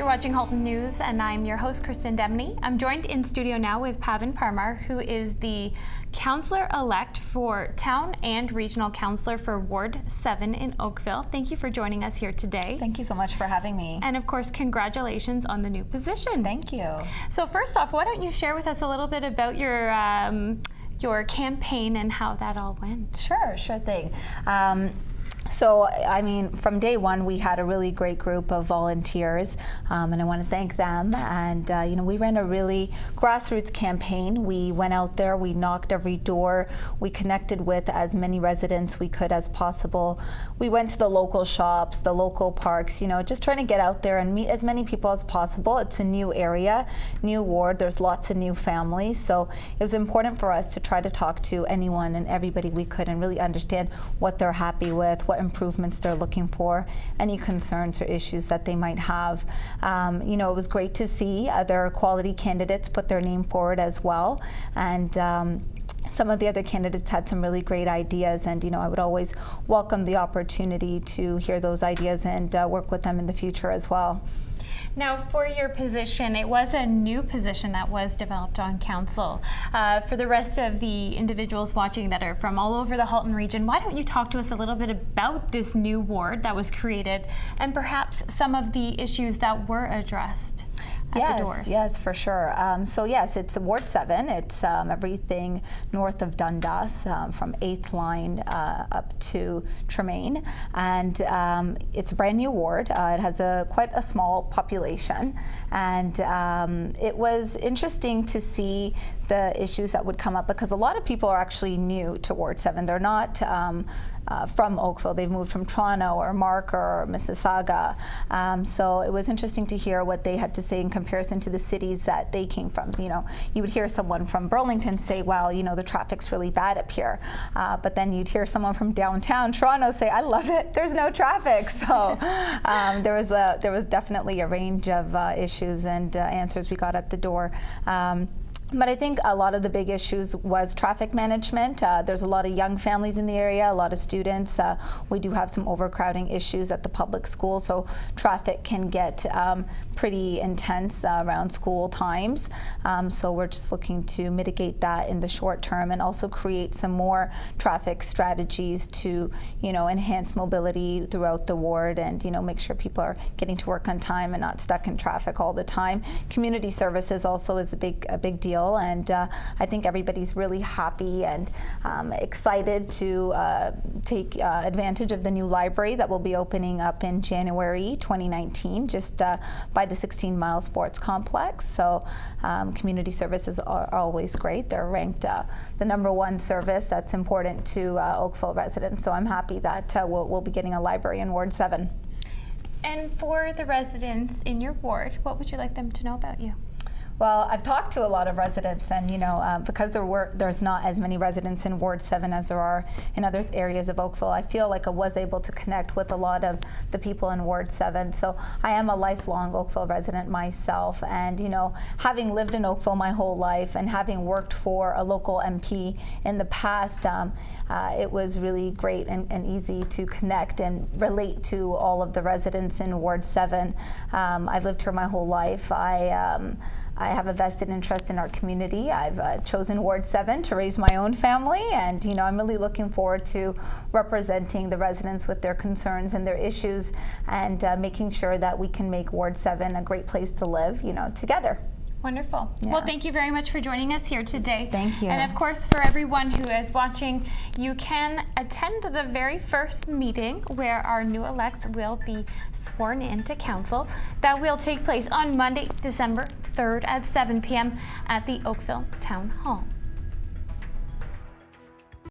You're watching Halton News, and I'm your host, Kristen Demney. I'm joined in studio now with Pavin Parmar, who is the Councillor-elect for Town and Regional Councillor for Ward 7 in Oakville. Thank you for joining us here today. Thank you so much for having me. And of course, congratulations on the new position. Thank you. So first off, why don't you share with us a little bit about your campaign and how that all went? Sure thing. So, I mean, from day one, we had a really great group of volunteers, and I want to thank them. And, we ran a really grassroots campaign. We went out there, we knocked every door, we connected with as many residents we could as possible. We went to the local shops, the local parks, just trying to get out there and meet as many people as possible. It's a new area, new ward, there's lots of new families. So it was important for us to try to talk to anyone and everybody we could and really understand what they're happy with, what improvements they're looking for, any concerns or issues that they might have. It was great to see other quality candidates put their name forward as well. And some of the other candidates had some really great ideas, and I would always welcome the opportunity to hear those ideas and work with them in the future as well. Now, for your position, it was a new position that was developed on council. For the rest of the individuals watching that are from all over the Halton region, why don't you talk to us a little bit about this new ward that was created and perhaps some of the issues that were addressed? Yes, for sure. Yes, it's Ward 7. It's everything north of Dundas, from 8th line up to Tremaine. And it's a brand new ward. It has quite a small population. And it was interesting to see the issues that would come up because a lot of people are actually new to Ward 7. They're not from Oakville. They've moved from Toronto or Marker or Mississauga. So it was interesting to hear what they had to say in comparison to the cities that they came from. So, you would hear someone from Burlington say, well, the traffic's really bad up here. But then you'd hear someone from downtown Toronto say, I love it, there's no traffic. So there was definitely a range of issues and answers we got at the door. But I think a lot of the big issues was traffic management. There's a lot of young families in the area, a lot of students. We do have some overcrowding issues at the public school, so traffic can get pretty intense around school times. So we're just looking to mitigate that in the short term and also create some more traffic strategies to, enhance mobility throughout the ward and, make sure people are getting to work on time and not stuck in traffic all the time. Community services also is a big deal. And I think everybody's really happy and excited to take advantage of the new library that will be opening up in January 2019, just by the 16 Mile Sports Complex. So community services are always great. They're ranked the #1 service that's important to Oakville residents. So I'm happy that we'll be getting a library in Ward 7. And for the residents in your ward, what would you like them to know about you? Well, I've talked to a lot of residents, and because there's not as many residents in Ward 7 as there are in other areas of Oakville, I feel like I was able to connect with a lot of the people in Ward 7. So I am a lifelong Oakville resident myself, and having lived in Oakville my whole life and having worked for a local MP in the past, it was really great and easy to connect and relate to all of the residents in Ward 7. I've lived here my whole life. I have a vested interest in our community. I've chosen Ward 7 to raise my own family, and I'm really looking forward to representing the residents with their concerns and their issues and making sure that we can make Ward 7 a great place to live, together. Wonderful. Yeah. Well, thank you very much for joining us here today. Thank you. And of course, for everyone who is watching, you can attend the very first meeting where our new elects will be sworn into council. That will take place on Monday, December 3rd at 7 p.m. at the Oakville Town Hall.